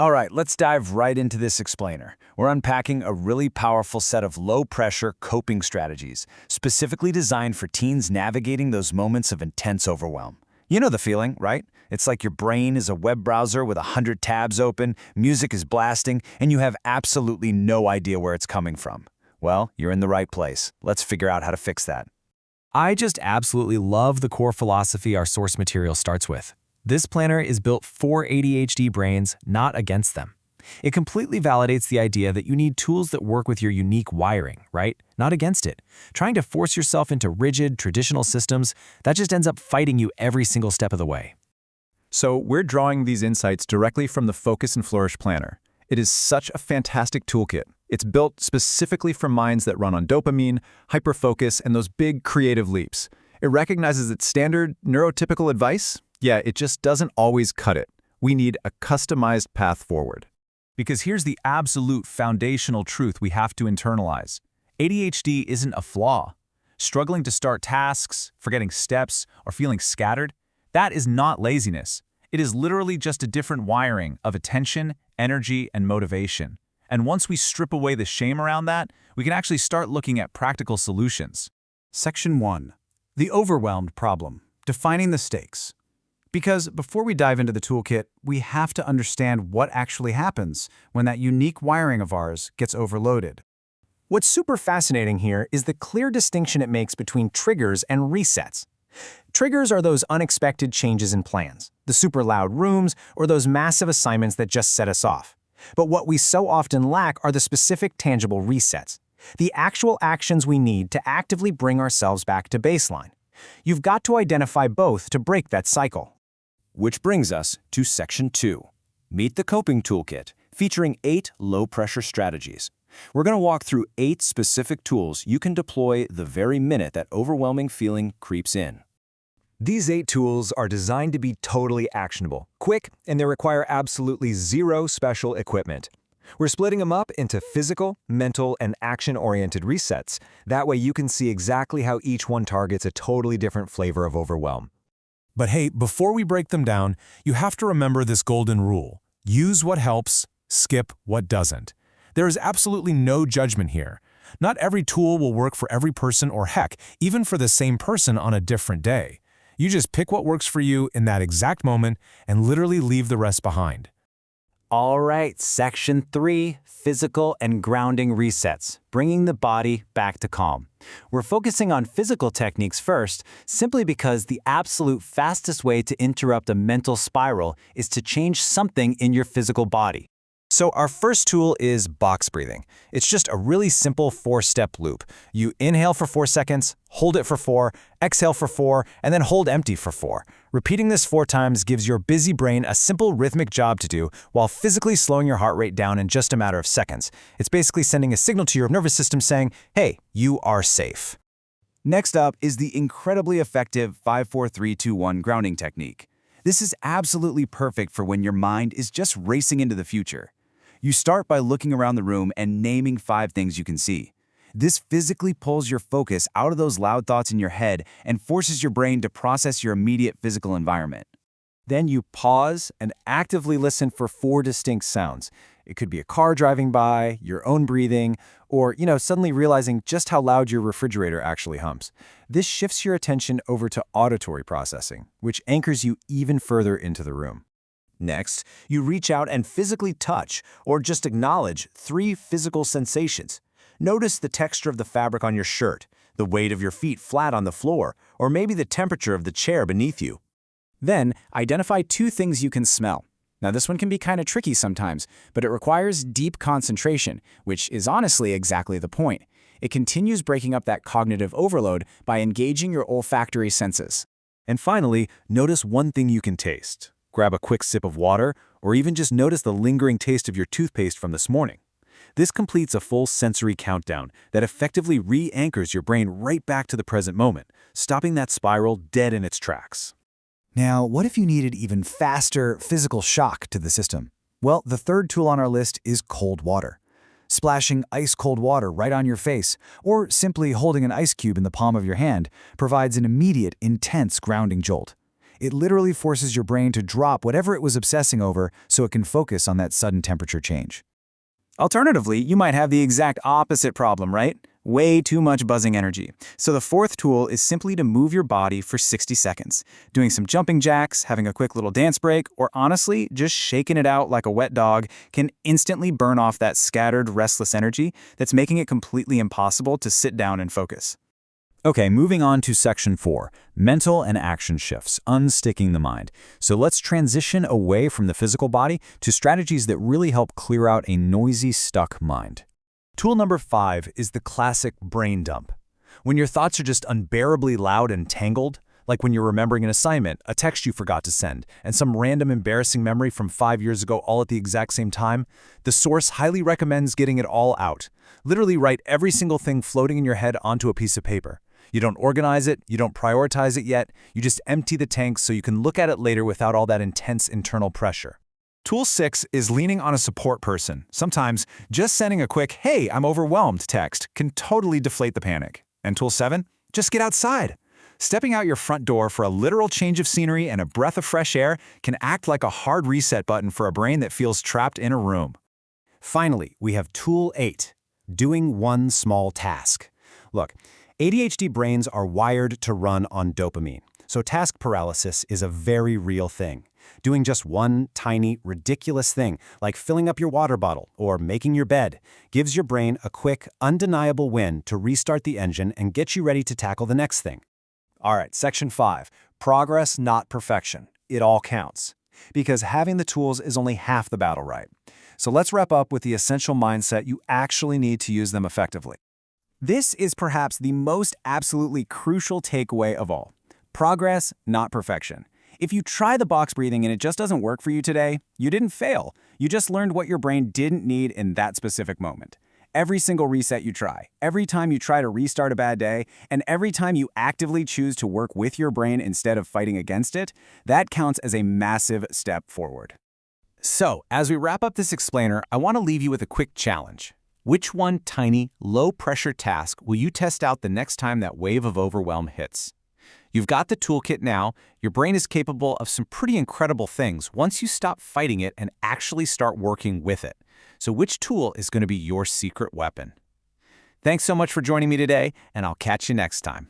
All right, let's dive right into this explainer. We're unpacking a really powerful set of low-pressure coping strategies, specifically designed for teens navigating those moments of intense overwhelm. You know the feeling, right? It's like your brain is a web browser with 100 tabs open, music is blasting, and you have absolutely no idea where it's coming from. Well, you're in the right place. Let's figure out how to fix that. I just absolutely love the core philosophy our source material starts with. This planner is built for ADHD brains, not against them. It completely validates the idea that you need tools that work with your unique wiring, right? Not against it. Trying to force yourself into rigid, traditional systems, that just ends up fighting you every single step of the way. So we're drawing these insights directly from the Focus and Flourish planner. It is such a fantastic toolkit. It's built specifically for minds that run on dopamine, hyperfocus, and those big creative leaps. It recognizes that standard neurotypical advice, it just doesn't always cut it. We need a customized path forward. Because here's the absolute foundational truth we have to internalize. ADHD isn't a flaw. Struggling to start tasks, forgetting steps, or feeling scattered, that is not laziness. It is literally just a different wiring of attention, energy, and motivation. And once we strip away the shame around that, we can actually start looking at practical solutions. Section 1. The overwhelmed problem. Defining the stakes. Because before we dive into the toolkit, we have to understand what actually happens when that unique wiring of ours gets overloaded. What's super fascinating here is the clear distinction it makes between triggers and resets. Triggers are those unexpected changes in plans, the super loud rooms, or those massive assignments that just set us off. But what we so often lack are the specific tangible resets, the actual actions we need to actively bring ourselves back to baseline. You've got to identify both to break that cycle. Which brings us to Section 2, Meet the Coping Toolkit, featuring 8 low-pressure strategies. We're going to walk through 8 specific tools you can deploy the very minute that overwhelming feeling creeps in. These 8 tools are designed to be totally actionable, quick, and they require absolutely zero special equipment. We're splitting them up into physical, mental, and action-oriented resets. That way you can see exactly how each one targets a totally different flavor of overwhelm. But hey, before we break them down, you have to remember this golden rule. Use what helps, skip what doesn't. There is absolutely no judgment here. Not every tool will work for every person or heck, even for the same person on a different day. You just pick what works for you in that exact moment and literally leave the rest behind. All right, Section 3, Physical and Grounding Resets, bringing the body back to calm. We're focusing on physical techniques first, simply because the absolute fastest way to interrupt a mental spiral is to change something in your physical body. So our first tool is box breathing. It's just a really simple 4-step loop. You inhale for 4 seconds, hold it for 4, exhale for 4, and then hold empty for 4. Repeating this 4 times gives your busy brain a simple rhythmic job to do while physically slowing your heart rate down in just a matter of seconds. It's basically sending a signal to your nervous system saying, hey, you are safe. Next up is the incredibly effective 5-4-3-2-1 grounding technique. This is absolutely perfect for when your mind is just racing into the future. You start by looking around the room and naming 5 things you can see. This physically pulls your focus out of those loud thoughts in your head and forces your brain to process your immediate physical environment. Then you pause and actively listen for 4 distinct sounds. It could be a car driving by, your own breathing, or, suddenly realizing just how loud your refrigerator actually hums. This shifts your attention over to auditory processing, which anchors you even further into the room. Next, you reach out and physically touch or just acknowledge 3 physical sensations. Notice the texture of the fabric on your shirt, the weight of your feet flat on the floor, or maybe the temperature of the chair beneath you. Then, identify 2 things you can smell. Now, this one can be kind of tricky sometimes, but it requires deep concentration, which is honestly exactly the point. It continues breaking up that cognitive overload by engaging your olfactory senses. And finally, notice one thing you can taste. Grab a quick sip of water, or even just notice the lingering taste of your toothpaste from this morning. This completes a full sensory countdown that effectively re-anchors your brain right back to the present moment, stopping that spiral dead in its tracks. Now, what if you needed even faster physical shock to the system? Well, the third tool on our list is cold water. Splashing ice-cold water right on your face, or simply holding an ice cube in the palm of your hand, provides an immediate, intense grounding jolt. It literally forces your brain to drop whatever it was obsessing over so it can focus on that sudden temperature change. Alternatively, you might have the exact opposite problem, right? Way too much buzzing energy. So the fourth tool is simply to move your body for 60 seconds. Doing some jumping jacks, having a quick little dance break, or honestly, just shaking it out like a wet dog can instantly burn off that scattered, restless energy that's making it completely impossible to sit down and focus. Okay, moving on to section 4, mental and action shifts, unsticking the mind. So let's transition away from the physical body to strategies that really help clear out a noisy, stuck mind. Tool number 5 is the classic brain dump. When your thoughts are just unbearably loud and tangled, like when you're remembering an assignment, a text you forgot to send, and some random embarrassing memory from 5 years ago all at the exact same time, the source highly recommends getting it all out. Literally write every single thing floating in your head onto a piece of paper. You don't organize it, you don't prioritize it yet, you just empty the tank so you can look at it later without all that intense internal pressure. Tool 6 is leaning on a support person. Sometimes just sending a quick, "Hey, I'm overwhelmed" text can totally deflate the panic. And tool 7? Just get outside. Stepping out your front door for a literal change of scenery and a breath of fresh air can act like a hard reset button for a brain that feels trapped in a room. Finally, we have tool 8, doing one small task. Look, ADHD brains are wired to run on dopamine, so task paralysis is a very real thing. Doing just one tiny, ridiculous thing, like filling up your water bottle or making your bed, gives your brain a quick, undeniable win to restart the engine and get you ready to tackle the next thing. All right, section 5, progress, not perfection. It all counts. Because having the tools is only half the battle, right? So let's wrap up with the essential mindset you actually need to use them effectively. This is perhaps the most absolutely crucial takeaway of all. Progress, not perfection. If you try the box breathing and it just doesn't work for you today, you didn't fail. You just learned what your brain didn't need in that specific moment. Every single reset you try, every time you try to restart a bad day, and every time you actively choose to work with your brain instead of fighting against it, that counts as a massive step forward. So, as we wrap up this explainer, I want to leave you with a quick challenge. Which one tiny, low-pressure task will you test out the next time that wave of overwhelm hits? You've got the toolkit now. Your brain is capable of some pretty incredible things once you stop fighting it and actually start working with it. So which tool is going to be your secret weapon? Thanks so much for joining me today, and I'll catch you next time.